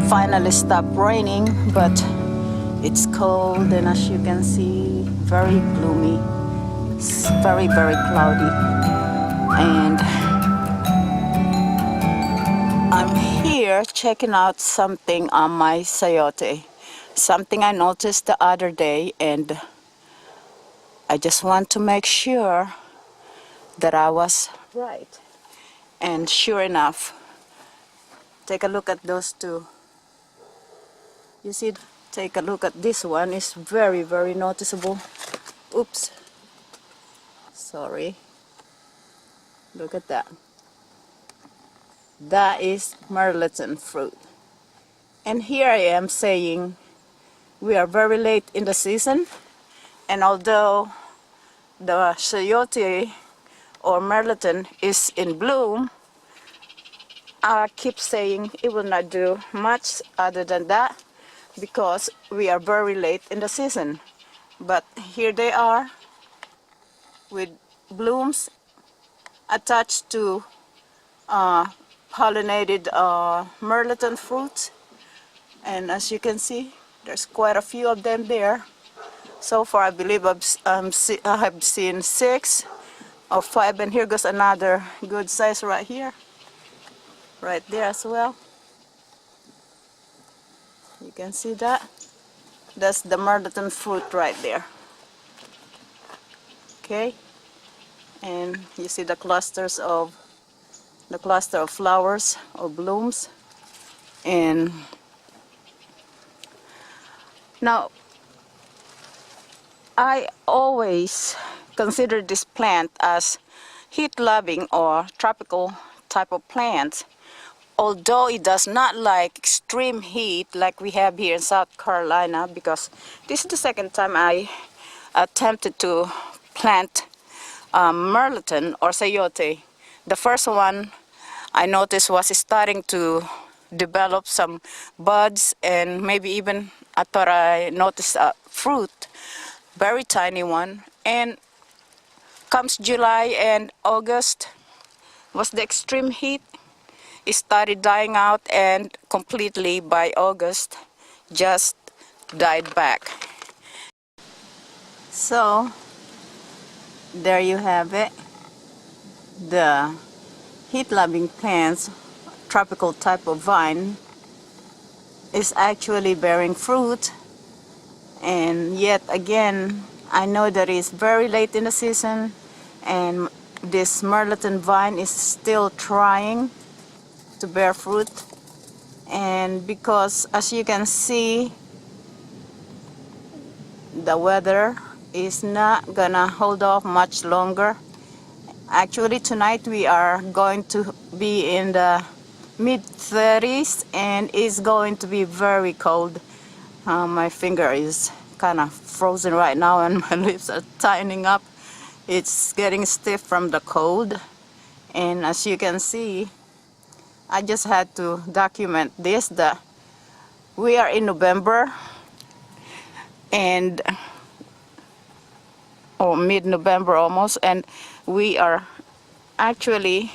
finally stopped raining, but it's cold, and as you can see, very gloomy. It's very, very cloudy. And I'm here checking out something on my Chayote. Something I noticed the other day, and I just want to make sure that I was right. And sure enough, take a look at those two. You see, take a look at this one. It's very, very noticeable. Oops. Sorry. Look at that. That is Merliton fruit. And here I am saying we are very late in the season. And although the Chayote or Merliton is in bloom, I keep saying it will not do much other than that because we are very late in the season. But here they are with blooms attached to pollinated Merliton fruits. And as you can see, there's quite a few of them there. So far, I believe I have seen 6 or 5, and here goes another good size right here. Right there as well. You can see that. That's the Merliton fruit right there. Okay, and you see the cluster of flowers or blooms. And now I always consider this plant as heat-loving or tropical type of plant, although it does not like extreme heat like we have here in South Carolina, because this is the second time I attempted to plant Merliton or Chayote. The first one I noticed was starting to develop some buds, and maybe even I thought I noticed a fruit, very tiny one. And comes July and August was the extreme heat. It started dying out, and completely by August just died back. So there you have it. The heat-loving plants, tropical type of vine, is actually bearing fruit. And yet again, I know that it's very late in the season, and this Merliton vine is still trying to bear fruit. And because, as you can see, the weather is not gonna hold off much longer. Actually, tonight we are going to be in the mid-30s, and it's going to be very cold. My finger is kind of frozen right now, and my lips are tightening up. It's getting stiff from the cold. And as you can see, I just had to document this, that we are in November, and or mid-November almost, and we are actually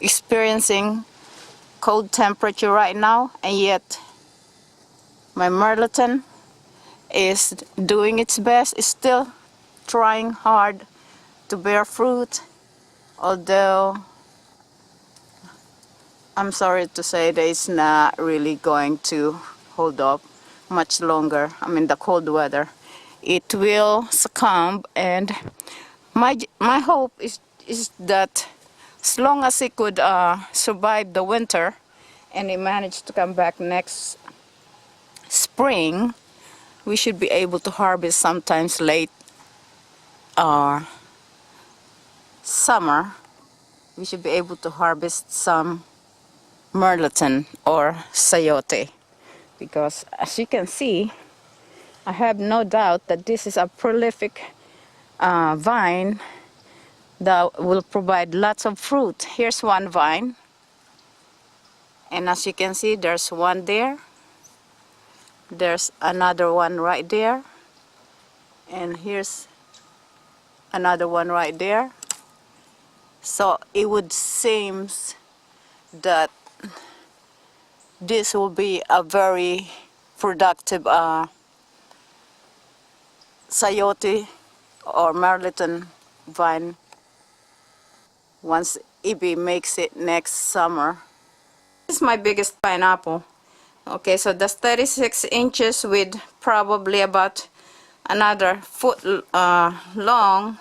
experiencing cold temperature right now, and yet my Merliton is doing its best. It's still trying hard to bear fruit, although I'm sorry to say that it's not really going to hold up much longer. I mean, the cold weather, it will succumb. And my hope is that as long as it could survive the winter and it managed to come back next spring, we should be able to harvest sometimes late summer. We should be able to harvest some Merliton or Chayote, because as you can see, I have no doubt that this is a prolific vine that will provide lots of fruit. Here's one vine, and as you can see, there's one there, there's another one right there, and here's another one right there. So it would seem that this will be a very productive Chayote or Merliton vine once Ibi makes it next summer. This is my biggest pineapple. Okay, so that's 36 inches with probably about another foot long.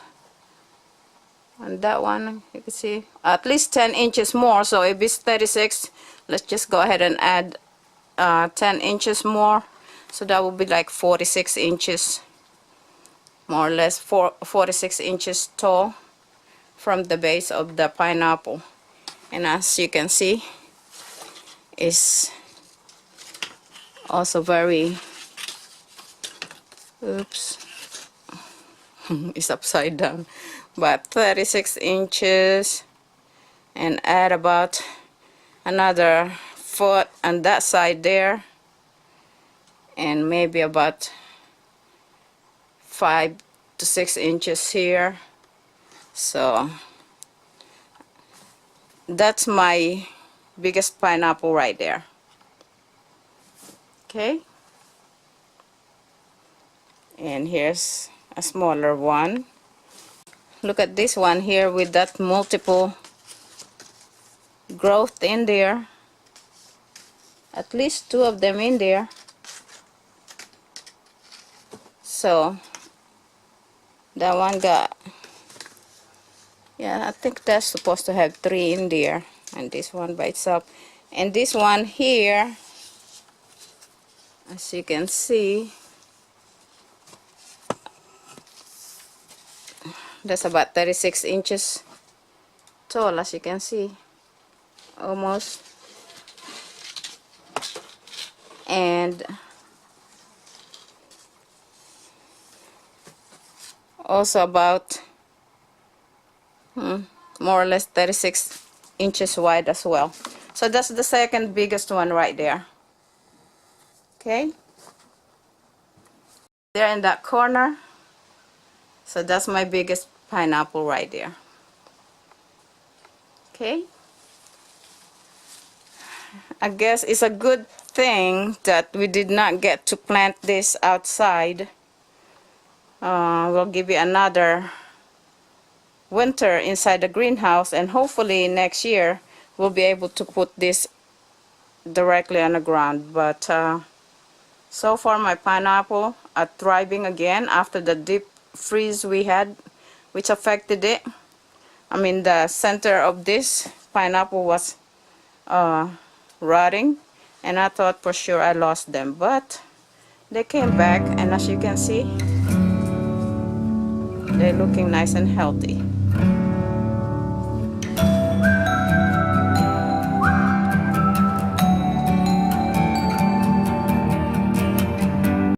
And that one, you can see, at least 10 inches more. So if it's 36, let's just go ahead and add 10 inches more. So that will be like 46 inches, more or less 46 inches tall from the base of the pineapple. And as you can see, it's also very, oops, it's upside down, but 36 inches, and add about another foot on that side there, and maybe about 5 to 6 inches here. So that's my biggest pineapple right there. Okay, and here's a smaller one. Look at this one here with that multiple growth in there, at least 2 of them in there. So that one got, yeah, I think that's supposed to have 3 in there, and this one by itself. And this one here, as you can see, that's about 36 inches tall, as you can see, almost. And also about more or less 36 inches wide as well. So that's the second biggest one right there. Okay, there in that corner. So that's my biggest pineapple right there. Okay, I guess it's a good thing that we did not get to plant this outside. We'll give it another winter inside the greenhouse, and hopefully next year we'll be able to put this directly on the ground. But so far my pineapple are thriving again after the deep freeze we had, which affected it. I mean, the center of this pineapple was rotting, and I thought for sure I lost them, but they came back, and as you can see, they're looking nice and healthy.